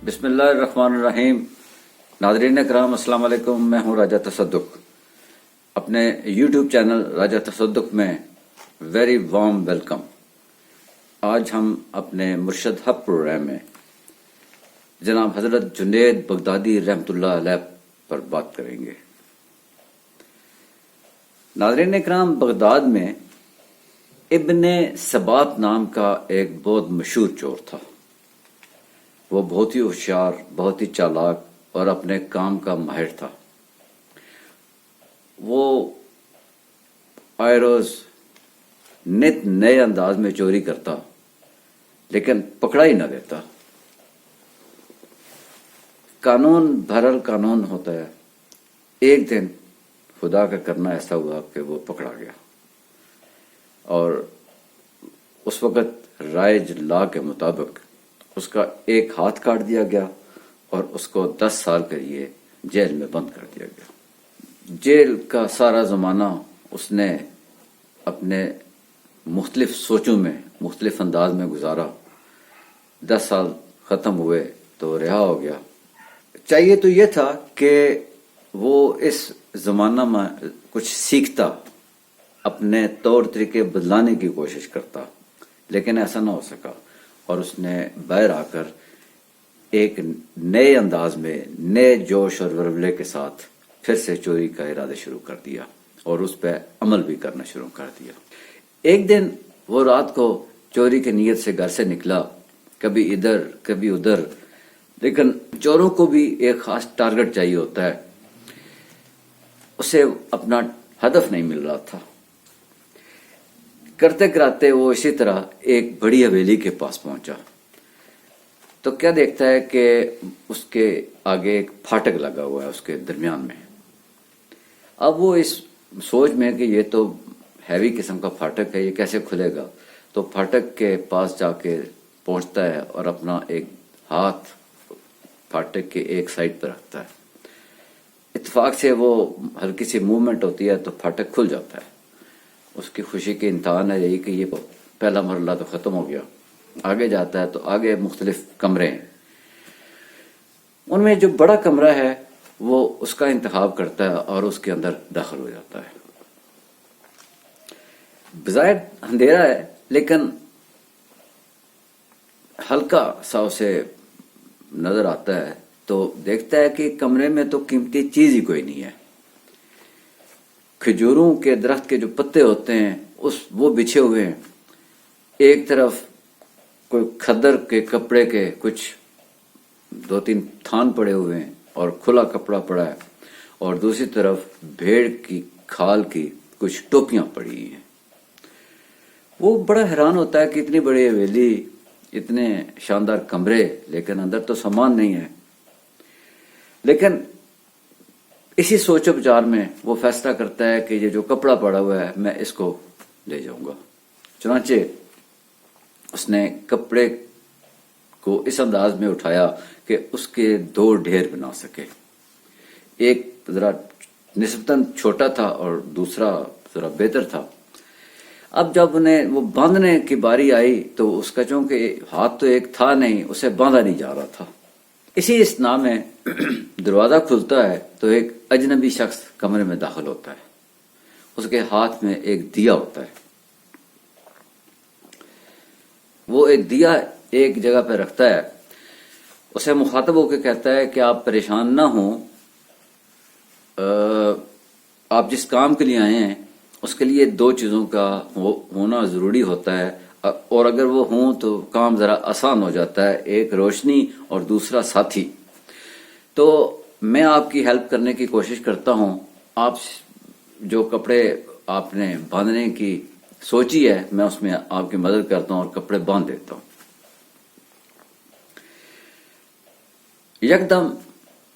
بسم اللہ الرحمن الرحیم۔ ناظرین اکرام السلام علیکم، میں ہوں راجہ تصدق۔ اپنے یوٹیوب چینل راجہ تصدق میں ویری وارم ویلکم۔ آج ہم اپنے مرشد ہب پروگرام میں جناب حضرت جنید بغدادی رحمۃ اللہ علیہ پر بات کریں گے۔ ناظرین اکرام، بغداد میں ابن سبات نام کا ایک بہت مشہور چور تھا۔ وہ بہت ہی ہوشیار، بہت ہی چالاک اور اپنے کام کا ماہر تھا۔ وہ آئے روز نت نئے انداز میں چوری کرتا، لیکن پکڑا ہی نہ دیتا۔ قانون بہرحال قانون ہوتا ہے۔ ایک دن خدا کا کرنا ایسا ہوا کہ وہ پکڑا گیا، اور اس وقت رائج لا کے مطابق اس کا ایک ہاتھ کاٹ دیا گیا اور اس کو 10 سال کے لیے جیل میں بند کر دیا گیا۔ جیل کا سارا زمانہ اس نے اپنے مختلف سوچوں میں، مختلف انداز میں گزارا۔ 10 سال ختم ہوئے تو رہا ہو گیا۔ چاہیے تو یہ تھا کہ وہ اس زمانہ میں کچھ سیکھتا، اپنے طور طریقے بدلانے کی کوشش کرتا، لیکن ایسا نہ ہو سکا، اور اس نے باہر آ کر ایک نئے انداز میں، نئے جوش اور ولولے کے ساتھ پھر سے چوری کا ارادہ شروع کر دیا اور اس پہ عمل بھی کرنا شروع کر دیا۔ ایک دن وہ رات کو چوری کی نیت سے گھر سے نکلا، کبھی ادھر کبھی ادھر، لیکن چوروں کو بھی ایک خاص ٹارگٹ چاہیے ہوتا ہے۔ اسے اپنا ہدف نہیں مل رہا تھا۔ کرتے کراتے وہ اسی طرح ایک بڑی حویلی کے پاس پہنچا تو کیا دیکھتا ہے کہ اس کے آگے ایک پھاٹک لگا ہوا ہے، اس کے درمیان میں۔ اب وہ اس سوچ میں کہ یہ تو ہیوی قسم کا پھاٹک ہے، یہ کیسے کھلے گا، تو پھاٹک کے پاس جا کے پہنچتا ہے اور اپنا ایک ہاتھ پھاٹک کے ایک سائڈ پر رکھتا ہے۔ اتفاق سے وہ ہلکی سی موومنٹ ہوتی ہے تو پھاٹک کھل جاتا ہے۔ اس کی خوشی کی انتہا ہے یہی کہ یہ پہلا مرحلہ تو ختم ہو گیا۔ آگے جاتا ہے تو آگے مختلف کمرے ہیں۔ ان میں جو بڑا کمرہ ہے وہ اس کا انتخاب کرتا ہے اور اس کے اندر داخل ہو جاتا ہے۔ بظاہر اندھیرا ہے، لیکن ہلکا سا اسے نظر آتا ہے تو دیکھتا ہے کہ کمرے میں تو قیمتی چیز ہی کوئی نہیں ہے۔ کھجوروں کے درخت کے جو پتے ہوتے ہیں وہ بچھے ہوئے ہیں، ایک طرف کوئی کھدر کے کپڑے کے کچھ 2-3 تھان پڑے ہوئے ہیں اور کھلا کپڑا پڑا ہے، اور دوسری طرف بھیڑ کی کھال کی کچھ ٹوپیاں پڑی ہیں۔ وہ بڑا حیران ہوتا ہے کہ اتنی بڑی حویلی، اتنے شاندار کمرے، لیکن اندر تو سامان نہیں ہے۔ لیکن اسی سوچ و بچار میں وہ فیصلہ کرتا ہے کہ یہ جو کپڑا پڑا ہوا ہے میں اس کو لے جاؤں گا۔ چنانچہ اس نے کپڑے کو اس انداز میں اٹھایا کہ اس کے 2 ڈھیر بنا سکے۔ ایک ذرا نسبتاً چھوٹا تھا اور دوسرا ذرا بہتر تھا۔ اب جب انہیں وہ باندھنے کی باری آئی تو اس کا چونکہ ہاتھ تو ایک تھا نہیں، اسے باندھا نہیں جا رہا تھا۔ اسی اسنا میں دروازہ کھلتا ہے تو ایک اجنبی شخص کمرے میں داخل ہوتا ہے۔ اس کے ہاتھ میں ایک دیا ہوتا ہے۔ وہ ایک دیا ایک جگہ پہ رکھتا ہے، اسے مخاطب ہو کے کہتا ہے کہ آپ پریشان نہ ہوں، آپ جس کام کے لیے آئے ہیں اس کے لیے 2 چیزوں کا ہونا ضروری ہوتا ہے، اور اگر وہ ہوں تو کام ذرا آسان ہو جاتا ہے، ایک روشنی اور دوسرا ساتھی۔ تو میں آپ کی ہیلپ کرنے کی کوشش کرتا ہوں، آپ جو کپڑے آپ نے باندھنے کی سوچی ہے میں اس میں آپ کی مدد کرتا ہوں اور کپڑے باندھ دیتا ہوں۔ یکدم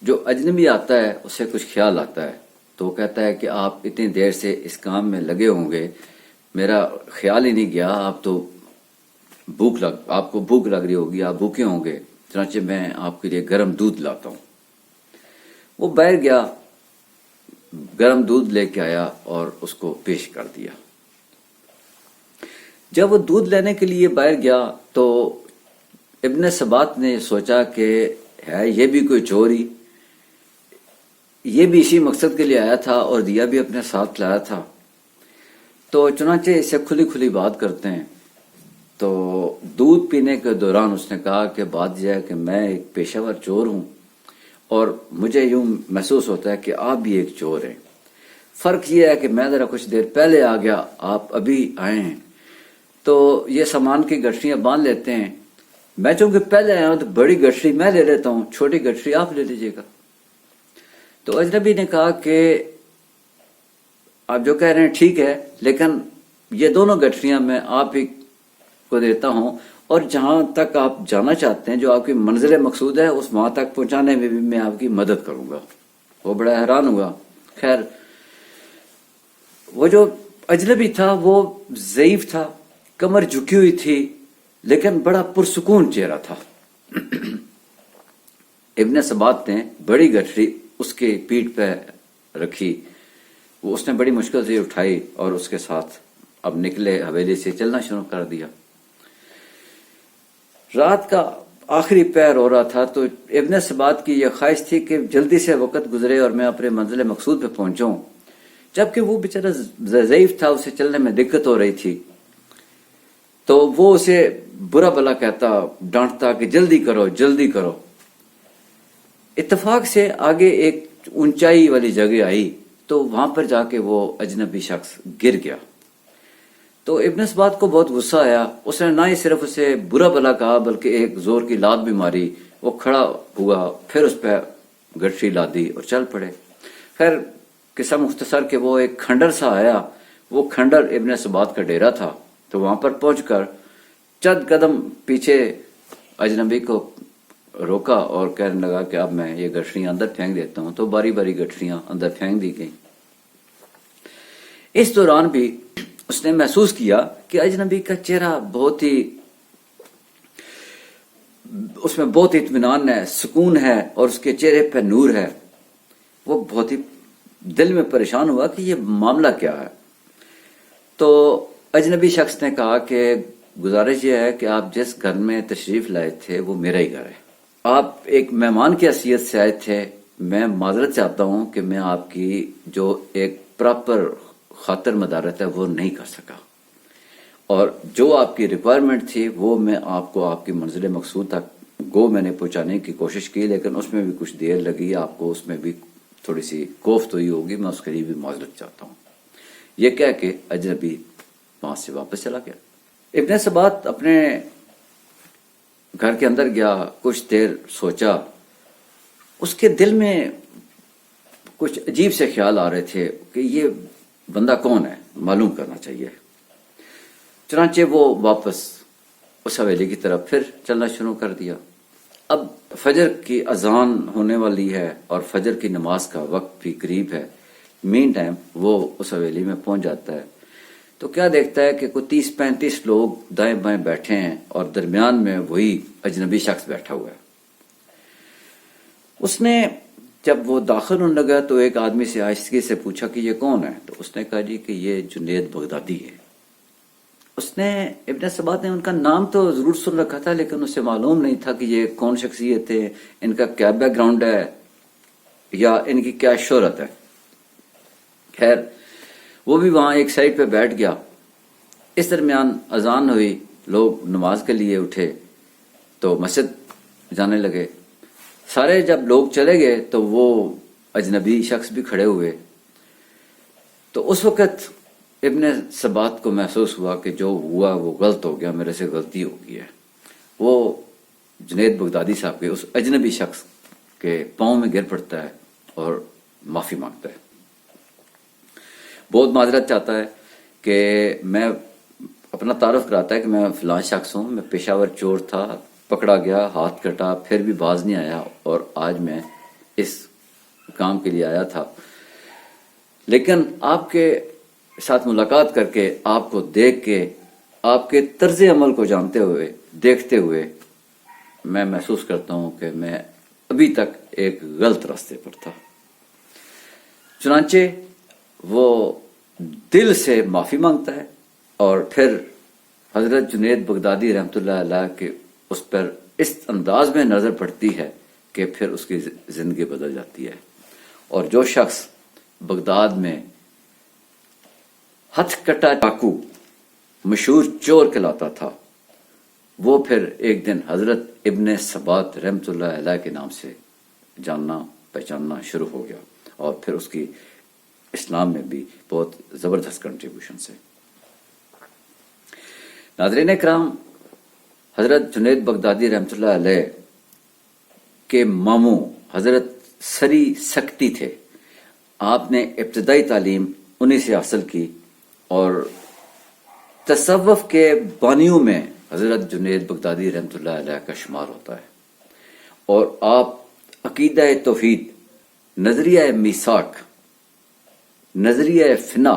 جو اجنبی آتا ہے اسے کچھ خیال آتا ہے تو وہ کہتا ہے کہ آپ اتنی دیر سے اس کام میں لگے ہوں گے، میرا خیال ہی نہیں گیا، آپ کو بھوک لگ رہی ہوگی، آپ بھوکے ہوں گے، چنانچہ میں آپ کے لیے گرم دودھ لاتا ہوں۔ وہ باہر گیا، گرم دودھ لے کے آیا اور اس کو پیش کر دیا۔ جب وہ دودھ لینے کے لیے باہر گیا تو ابن سبات نے سوچا کہ ہے یہ بھی کوئی چور ہی، یہ بھی اسی مقصد کے لیے آیا تھا اور دیا بھی اپنے ساتھ لایا تھا۔ تو چنانچہ اس سے کھلی کھلی بات کرتے ہیں۔ تو دودھ پینے کے دوران اس نے کہا کہ بات یہ ہے کہ میں ایک پیشہ ور چور ہوں اور مجھے یوں محسوس ہوتا ہے کہ آپ بھی ایک چور ہیں، فرق یہ ہے کہ میں ذرا کچھ دیر پہلے آ گیا، آپ ابھی آئے ہیں، تو یہ سامان کی گٹھریاں باندھ لیتے ہیں، میں چونکہ پہلے آیا ہوں تو بڑی گٹھری میں لے لیتا ہوں، چھوٹی گٹھری آپ لے لیجیے گا۔ تو اجنبی نے کہا کہ آپ جو کہہ رہے ہیں ٹھیک ہے، لیکن یہ دونوں گٹھریاں میں آپ ہی کو دیتا ہوں، اور جہاں تک آپ جانا چاہتے ہیں، جو آپ کی منزل مقصود ہے، اس وہاں تک پہنچانے میں بھی میں آپ کی مدد کروں گا۔ وہ بڑا حیران ہوا۔ خیر، وہ جو اجنبی تھا وہ ضعیف تھا، کمر جھکی ہوئی تھی، لیکن بڑا پرسکون چہرہ تھا۔ ابن ثبات نے بڑی گٹھری اس کی پیٹھ پہ رکھی، وہ اس نے بڑی مشکل سے اٹھائی اور اس کے ساتھ اب نکلے، حویلی سے چلنا شروع کر دیا۔ رات کا آخری پہر ہو رہا تھا، تو ابن ثبات کی یہ خواہش تھی کہ جلدی سے وقت گزرے اور میں اپنے منزل مقصود پہ پہنچوں، جبکہ وہ بیچارہ ضعیف تھا، اسے چلنے میں دقت ہو رہی تھی۔ تو وہ اسے برا بھلا کہتا، ڈانٹتا کہ جلدی کرو جلدی کرو۔ اتفاق سے آگے ایک اونچائی والی جگہ آئی، تو وہاں پر جا کے وہ اجنبی شخص گر گیا۔ تو ابن ثبات کو بہت غصہ آیا، اس نے نہ ہی صرف اسے برا بھلا کہا بلکہ ایک زور کی لات بھی ماری۔ وہ کھڑا ہوا، پھر اس پہ گٹھری لادی اور چل پڑے۔ خیر، قصہ مختصر کہ وہ ایک کھنڈر سا آیا، وہ کھنڈر ابن ثبات کا ڈیرا تھا۔ تو وہاں پر پہنچ کر چند قدم پیچھے اجنبی کو روکا اور کہنے لگا کہ اب میں یہ گٹھریاں اندر پھینک دیتا ہوں۔ تو باری باری گٹھریاں اندر پھینک دی گئیں۔ اس دوران بھی اس نے محسوس کیا کہ اجنبی کا چہرہ بہت ہی، اس میں بہت اطمینان ہے، سکون ہے، اور اس کے چہرے پہ نور ہے۔ وہ بہت ہی دل میں پریشان ہوا کہ یہ معاملہ کیا ہے۔ تو اجنبی شخص نے کہا کہ گزارش یہ ہے کہ آپ جس گھر میں تشریف لائے تھے وہ میرا ہی گھر ہے، آپ ایک مہمان کی حیثیت سے آئے تھے، میں معذرت چاہتا ہوں کہ میں آپ کی جو ایک پراپر خاطر مدارت ہے وہ نہیں کر سکا، اور جو آپ کی ریکوائرمنٹ تھی وہ میں آپ کو آپ کی منزل مقصود تک گو میں نے پہنچانے کی کوشش کی، لیکن اس میں بھی کچھ دیر لگی، آپ کو اس میں بھی تھوڑی سی کوفت ہوئی ہوگی، میں اس کے لیے بھی معذرت چاہتا ہوں۔ یہ کہہ کے اجنبی وہاں سے واپس چلا گیا۔ ابن ثبات اپنے گھر کے اندر گیا، کچھ دیر سوچا، اس کے دل میں کچھ عجیب سے خیال آ رہے تھے کہ یہ بندہ کون ہے، معلوم کرنا چاہیے۔ چنانچہ وہ واپس اس حویلی کی طرف پھر چلنا شروع کر دیا۔ اب فجر کی اذان ہونے والی ہے اور فجر کی نماز کا وقت بھی قریب ہے۔ مین ٹائم وہ اس حویلی میں پہنچ جاتا ہے، تو کیا دیکھتا ہے کہ کوئی 30-35 لوگ دائیں بائیں بیٹھے ہیں اور درمیان میں وہی اجنبی شخص بیٹھا ہوا ہے۔ اس نے جب وہ داخل ہونے لگا تو ایک آدمی سے آہستگی سے پوچھا کہ یہ کون ہے؟ تو اس نے کہا جی کہ یہ جنید بغدادی ہے۔ اس نے ابن ثبات نے ان کا نام تو ضرور سن رکھا تھا، لیکن اسے معلوم نہیں تھا کہ یہ کون شخصیت ہے، ان کا کیا بیک گراؤنڈ ہے یا ان کی کیا شہرت ہے۔ خیر، وہ بھی وہاں ایک سائڈ پہ بیٹھ گیا۔ اس درمیان اذان ہوئی، لوگ نماز کے لیے اٹھے تو مسجد جانے لگے۔ سارے جب لوگ چلے گئے تو وہ اجنبی شخص بھی کھڑے ہوئے۔ تو اس وقت ابن ثبات کو محسوس ہوا کہ جو ہوا وہ غلط ہو گیا، میرے سے غلطی ہو گئی ہے۔ وہ جنید بغدادی صاحب کے اس اجنبی شخص کے پاؤں میں گر پڑتا ہے اور معافی مانگتا ہے، بہت معذرت چاہتا ہے کہ میں اپنا تعارف کراتا ہے کہ میں فلاں شخص ہوں، میں پیشہ ور چور تھا، پکڑا گیا، ہاتھ کٹا، پھر بھی باز نہیں آیا، اور آج میں اس کام کے لیے آیا تھا، لیکن آپ کے ساتھ ملاقات کر کے، آپ کو دیکھ کے، آپ کے طرز عمل کو جانتے ہوئے، دیکھتے ہوئے، میں محسوس کرتا ہوں کہ میں ابھی تک ایک غلط راستے پر تھا۔ چنانچہ وہ دل سے معافی مانگتا ہے، اور پھر حضرت جنید بغدادی رحمۃ اللہ علیہ کے اس پر اس انداز میں نظر پڑتی ہے کہ پھر اس کی زندگی بدل جاتی ہے. اور جو شخص بغداد میں ہتھ کٹا چاقو مشہور چور کہلاتا تھا، وہ پھر ایک دن حضرت ابن ثبات رحمۃ اللہ علیہ کے نام سے جاننا پہچاننا شروع ہو گیا، اور پھر اس کی اسلام میں بھی بہت زبردست کنٹریبیوشن سے. ناظرین کرام، حضرت جنید بغدادی رحمۃ اللہ علیہ کے ماموں حضرت سری سکتی تھے. آپ نے ابتدائی تعلیم انہی سے حاصل کی، اور تصوف کے بانیوں میں حضرت جنید بغدادی رحمۃ اللہ علیہ کا شمار ہوتا ہے. اور آپ عقیدہ توحید، نظریہ میثاق، نظریہ فنا،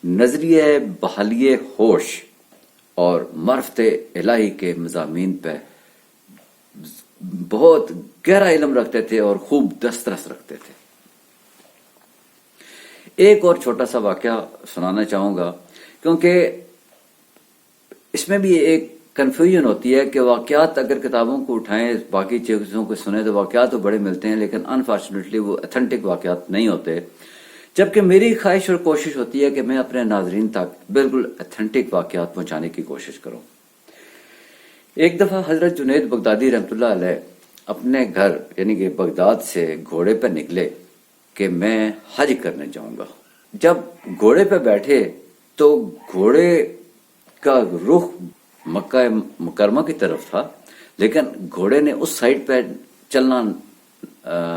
نظریہ بحالی ہوش اور معرفت الہی کے مضامین پہ بہت گہرا علم رکھتے تھے اور خوب دسترس رکھتے تھے. ایک اور چھوٹا سا واقعہ سنانا چاہوں گا، کیونکہ اس میں بھی ایک کنفیوژن ہوتی ہے کہ واقعات اگر کتابوں کو اٹھائیں، باقی چیزوں کو سنیں تو واقعات تو بڑے ملتے ہیں، لیکن انفارچونیٹلی وہ اتھینٹک واقعات نہیں ہوتے. جبکہ میری خواہش اور کوشش ہوتی ہے کہ میں اپنے ناظرین تک بالکل اتھینٹک واقعات پہنچانے کی کوشش کروں. ایک دفعہ حضرت جنید بغدادی رحمۃ اللہ علیہ اپنے گھر یعنی کہ بغداد سے گھوڑے پہ نکلے کہ میں حج کرنے جاؤں گا. جب گھوڑے پہ بیٹھے تو گھوڑے کا رخ مکہ مکرمہ کی طرف تھا، لیکن گھوڑے نے اس سائڈ پہ چلنا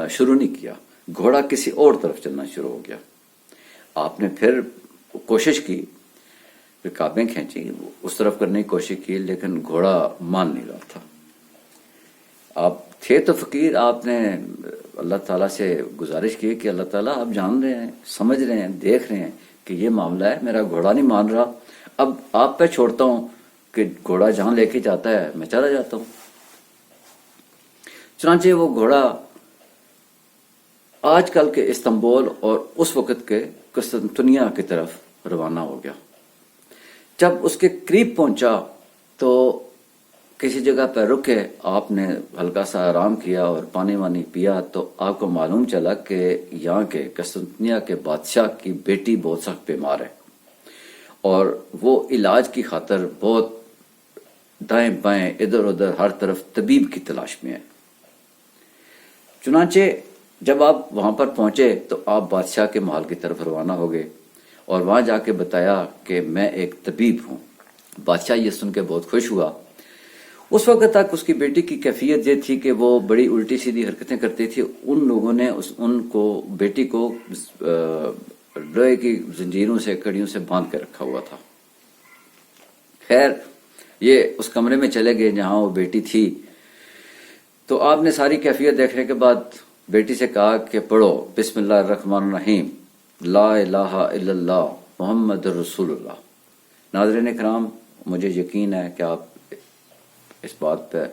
شروع نہیں کیا، گھوڑا کسی اور طرف چلنا شروع ہو گیا. آپ نے پھر کوشش کی، رکابیں کھینچی، اس طرف کرنے کی کوشش کی، لیکن گھوڑا مان نہیں رہا تھا. آپ تھے تو فقیر، آپ نے اللہ تعالیٰ سے گزارش کی کہ اللہ تعالیٰ آپ جان رہے ہیں، سمجھ رہے ہیں، دیکھ رہے ہیں کہ یہ معاملہ ہے، میرا گھوڑا نہیں مان رہا، اب آپ پہ چھوڑتا ہوں کہ گھوڑا جہاں لے کے جاتا ہے میں چلا جاتا ہوں. چنانچہ وہ گھوڑا آج کل کے استنبول اور اس وقت کے قسطنطنیہ کی طرف روانہ ہو گیا. جب اس کے قریب پہنچا تو کسی جگہ پہ رکے، آپ نے ہلکا سا آرام کیا اور پانی وانی پیا، تو آپ کو معلوم چلا کہ یہاں کے قسطنطنیہ کے بادشاہ کی بیٹی بہت سخت بیمار ہے، اور وہ علاج کی خاطر بہت دائیں بائیں ادھر ادھر ہر طرف طبیب کی تلاش میں ہے. چنانچہ جب آپ وہاں پر پہنچے تو آپ بادشاہ کے محل کی طرف روانہ ہو گئے، اور وہاں جا کے بتایا کہ میں ایک طبیب ہوں. بادشاہ یہ سن کے بہت خوش ہوا. اس وقت تک اس کی بیٹی کی کیفیت یہ تھی کہ وہ بڑی الٹی سیدھی حرکتیں کرتی تھی. ان لوگوں نے بیٹی کو لوہے کی زنجیروں سے، کڑیوں سے باندھ کے رکھا ہوا تھا. خیر، یہ اس کمرے میں چلے گئے جہاں وہ بیٹی تھی. تو آپ نے ساری کیفیت دیکھنے کے بعد بیٹی سے کہا کہ پڑھو بسم اللہ الرحمن الرحیم، لا الہ الا اللہ محمد رسول اللہ. ناظرین کرام، مجھے یقین ہے کہ آپ اس بات پہ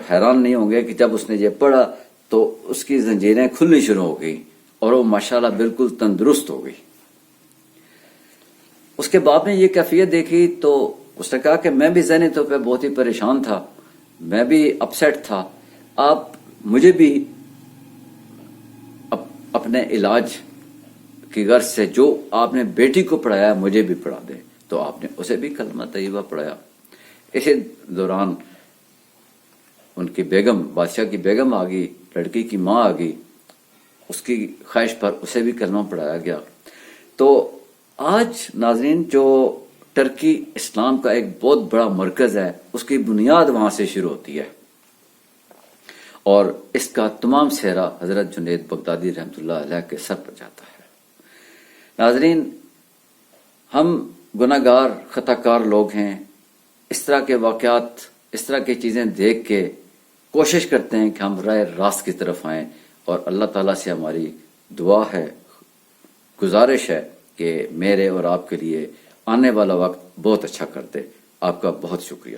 حیران نہیں ہوں گے کہ جب اس نے یہ پڑھا تو اس کی زنجیریں کھلنی شروع ہو گئی اور وہ ماشاءاللہ بالکل تندرست ہو گئی. اس کے باپ نے یہ کیفیت دیکھی تو اس نے کہا کہ میں بھی ذہنی طور پہ بہت ہی پریشان تھا، میں بھی اپسیٹ تھا، آپ مجھے بھی اپنے علاج کی غرض سے جو آپ نے بیٹی کو پڑھایا مجھے بھی پڑھا دیں. تو آپ نے اسے بھی کلمہ طیبہ پڑھایا. اسی دوران ان کی بیگم، بادشاہ کی بیگم آ گئی، لڑکی کی ماں آ گئی، اس کی خواہش پر اسے بھی کلمہ پڑھایا گیا. تو آج ناظرین، جو ٹرکی اسلام کا ایک بہت بڑا مرکز ہے، اس کی بنیاد وہاں سے شروع ہوتی ہے، اور اس کا تمام سہرا حضرت جنید بغدادی رحمۃ اللہ علیہ کے سر پر جاتا ہے. ناظرین، ہم گناہ گار خطا کار لوگ ہیں. اس طرح کے واقعات، اس طرح کی چیزیں دیکھ کے کوشش کرتے ہیں کہ ہم راہ راست کی طرف آئیں، اور اللہ تعالیٰ سے ہماری دعا ہے، گزارش ہے کہ میرے اور آپ کے لیے آنے والا وقت بہت اچھا کر دے. آپ کا بہت شکریہ.